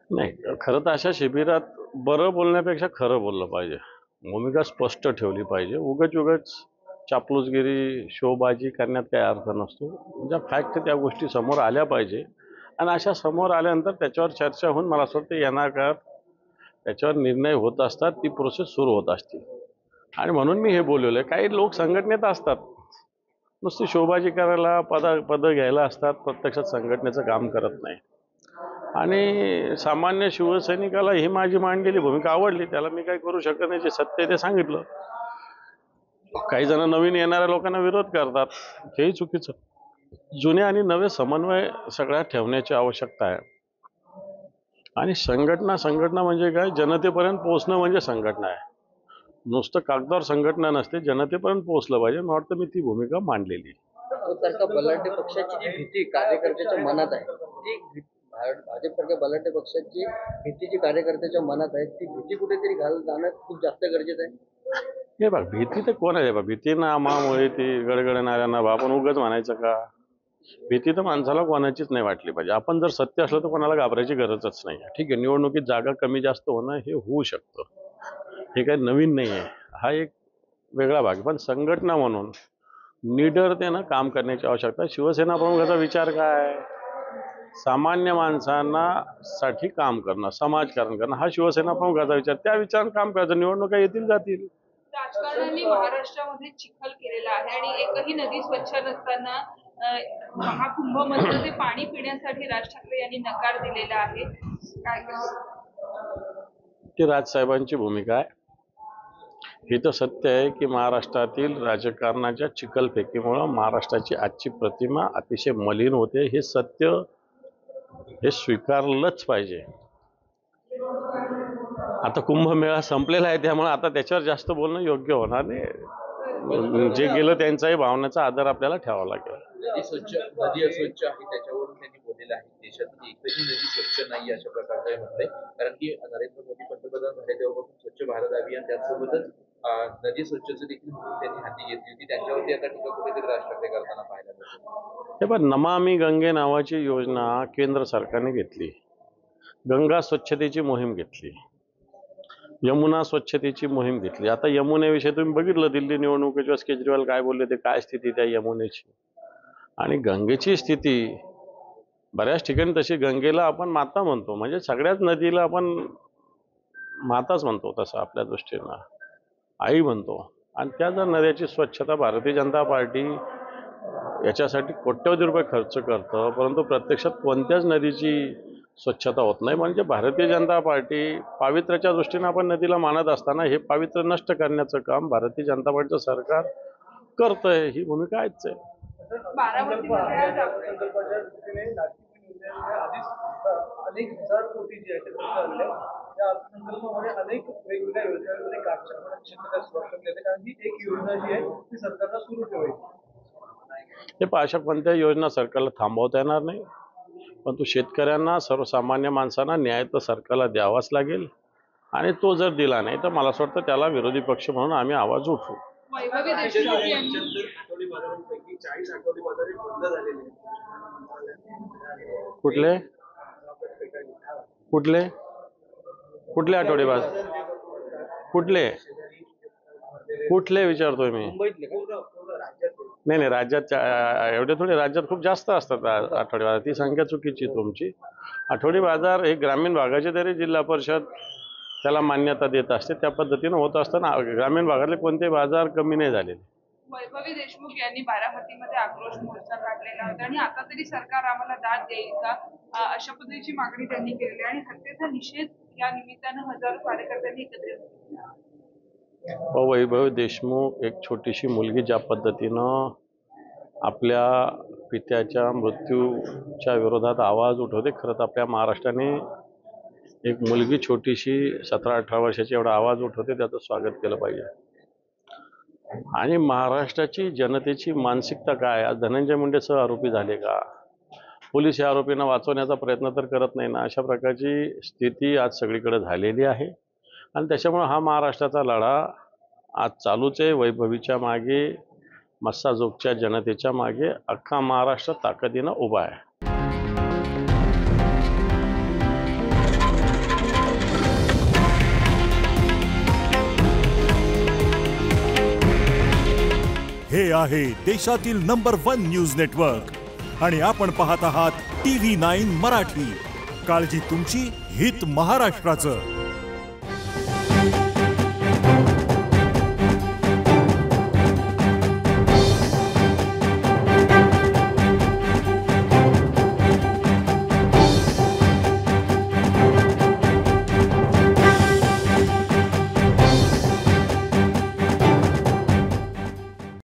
नाही, खरं तर अशा शिबिरात बरं बोलण्यापेक्षा खरं बोललं पाहिजे. भूमिका स्पष्ट ठेवली पाहिजे. उगाच चापलूसगिरी, शोबाजी करण्यात काही अर्थ नसतो. ज्या फॅक्ट त्या गोष्टी समोर आल्या पाहिजे आणि अशा समोर आल्यानंतर त्याच्यावर चर्चा होऊन मला असं वाटतं येणार काळात त्याच्यावर निर्णय होत असतात, ती प्रोसेस सुरू होत असते. आणि म्हणून मी हे बोललेलं आहे. काही लोक संघटनेत असतात, नुसती शोबाजी करायला पदं घ्यायला असतात, प्रत्यक्षात संघटनेचं काम करत नाही. आणि सामान्य शिवसैनिकाला ही माझी मांडलेली भूमिका आवडली, त्याला मी काही करू शकत नाही. जे सत्य आहे ते सांगितलं. काही जण नवीन येणाऱ्या लोकांना विरोध करतात, हेही चुकीचं. जुने आणि नवे समन्वय सगळ्यात ठेवण्याची आवश्यकता आहे. आणि संघटना म्हणजे काय? जनतेपर्यंत पोहोचणं म्हणजे संघटना आहे. नुसतं कागदावर संघटना नसते, जनतेपर्यंत पोहोचलं पाहिजे. मला वाटतं मी ती भूमिका मांडलेली. सारख्या बलाढ्य पक्षाची जी भीती कार्यकर्त्याच्या मनात आहे, ती भाजपसारख्या बलाढ्य पक्षाची भीती जी कार्यकर्त्याच्या मनात आहे, ती भीती कुठेतरी जाणं खूप जास्त गरजेचं आहे. हे बघ, भीती तर कोण आहे? भीती ना आमामुळे ती गडगडणाऱ्यांना आपण उगाच म्हणायचं का? भीती तर माणसाला कोणाचीच नाही वाटली पाहिजे. आपण जर सत्य असलं तर कोणाला घाबरायची गरजच नाही. ठीक आहे, निवडणुकीत जागा कमी जास्त होणं हे होऊ शकतं, हे काही नवीन नाही आहे. हा एक वेगळा भाग. पण संघटना म्हणून निडरतेनं काम करण्याची आवश्यकता. शिवसेना प्रमुखाचा विचार काय? सामान्य माणसांना साठी काम करणं, समाजकारण करणं, हा शिवसेना प्रमुखाचा विचार. त्या विचारानं काम करायचं. निवडणुका येतील जातील. राजकारण्यांनी महाराष्ट्रामध्ये चिखल केलेला आहे आणि एकही नदी स्वच्छ नसताना महाकुंभमधलं ते पाणी पिण्यासाठी राज ठाकरे यांनी नकार दिलेला आहे. काय ती राजसाहेबांची भूमिका आहे. हे तर सत्य आहे की महाराष्ट्रातील राजकारणाच्या चिखलफेकीमुळं महाराष्ट्राची आजची प्रतिमा अतिशय मलिन होते. हे सत्य, हे स्वीकारलंच पाहिजे. आता कुंभमेळा संपलेला आहे, त्यामुळे आता त्याच्यावर जास्त बोलणं योग्य होणार नाही. जे गेलं त्यांचाही भावनाचा आदर आपल्याला ठेवावा लागेल. नदी अस्वच्छ आहे त्याच्यावरून त्यांनी बोललेलं आहे. देशातून एकही नदी स्वच्छ नाही अशा प्रकारचं म्हटलंय. कारण की नरेंद्र मोदी पंतप्रधान झाले तेव्हापासून स्वच्छ भारत अभियान, त्यासोबतच नदी स्वच्छतेची देखील त्यांनी हाती घेतली होती. त्यांच्यावरती आता टीका कुठेतरी राज ठाकरे करताना पाहायला मिळते. हे पण नमामि गंगे नावाची योजना केंद्र सरकारने घेतली. गंगा स्वच्छतेची मोहीम घेतली. यमुना स्वच्छतेची मोहीम घेतली. आता यमुनेविषयी तुम्ही बघितलं, दिल्ली निवडणुकीच्या वेळेस केजरीवाल काय बोलले, ते काय स्थिती त्या यमुनेची. आणि गंगेची स्थिती बऱ्याच ठिकाणी तशी. गंगेला आपण माता म्हणतो, म्हणजे सगळ्याच नदीला आपण माताच म्हणतो, तसं आपल्या दृष्टीनं आई म्हणतो. आणि त्या जर नद्याची स्वच्छता भारतीय जनता पार्टी याच्यासाठी कोट्यवधी रुपये खर्च करतं, परंतु प्रत्यक्षात कोणत्याच नदीची स्वच्छता होत नाही. म्हणजे भारतीय जनता पार्टी पावित्र्याच्या दृष्टीनं आपण नदीला मानत असताना हे पावित्र्य नष्ट करण्याचं काम भारतीय जनता पार्टीचं सरकार करतंय. ही भूमिका आहेच आहे. अनेक हजार कोटी जे आहेत त्या अर्थसंकल्पामध्ये अनेक वेगवेगळ्या योजनांमध्ये कारण ही एक योजना जी आहे ती सरकारला सुरू ठेवायची. हे अशा कोणत्या योजना सरकारला थांबवता येणार नाही, परंतु शेतकऱ्यांना, सर्वसामान्य माणसांना न्याय तर सरकारला द्यावाच लागेल. आणि तो जर दिला नाही तर मला असं वाटतं त्याला विरोधी पक्ष म्हणून आम्ही आवाज उठवू. वैभवी देशमुख यांनी आठवडी बाजारांपैकी 40 आठवडी बाजार बंद झालेले आहेत. कुठले कुठले कुठले आठवडे बाजार? कुठले कुठले विचारतोय मी? नाही, राज्यात एवढे थोडे, राज्यात खूप जास्त असतात आठवडे बाजार. ती संख्या चुकीची तुमची. आठवडी बाजार हे ग्रामीण भागाचे तरी जिल्हा परिषद त्याला मान्यता देत असते, त्या पद्धतीनं होत असताना ग्रामीण भागातले कोणते बाजार कमी नाही झालेले. वैभवी देशमुख यांनी बारामतीमध्ये आक्रोश मोर्चा काढलेला होता आणि आता तरी सरकार आम्हाला दाद देईल का, अशा पद्धतीची मागणी त्यांनी केली. आणि हत्येचा निषेध या निमित्तानं हजारो कार्यकर्त्यांनी एकत्रित. वैभव देशमुख एक छोटीशी मुलगी ज्या पद्धतीनं आपल्या पित्याच्या मृत्यूच्या विरोधात आवाज उठवते, खरं तर आपल्या महाराष्ट्राने एक मुलगी छोटीशी 17-18 वर्षाची एवढा आवाज उठवते, त्याचं स्वागत केलं पाहिजे. आणि महाराष्ट्राची जनतेची मानसिकता काय? आज धनंजय मुंडे आरोपी झाले का? पोलीस या आरोपींना वाचवण्याचा प्रयत्न तर करत नाही ना. अशा प्रकारची स्थिती आज सगळीकडे झालेली आहे. आणि त्याच्यामुळे हा महाराष्ट्राचा लढा आज चालूच आहे. वैभवीच्या मागे, मस्साजोगच्या जनतेच्या मागे अख्खा महाराष्ट्र ताकदीनं उभा आहे. आहे देशातील नंबर 1 न्यूज नेटवर्क आणि आपण पाहत आहात TV9 मराठी. काळजी तुमची, हित महाराष्ट्राचं.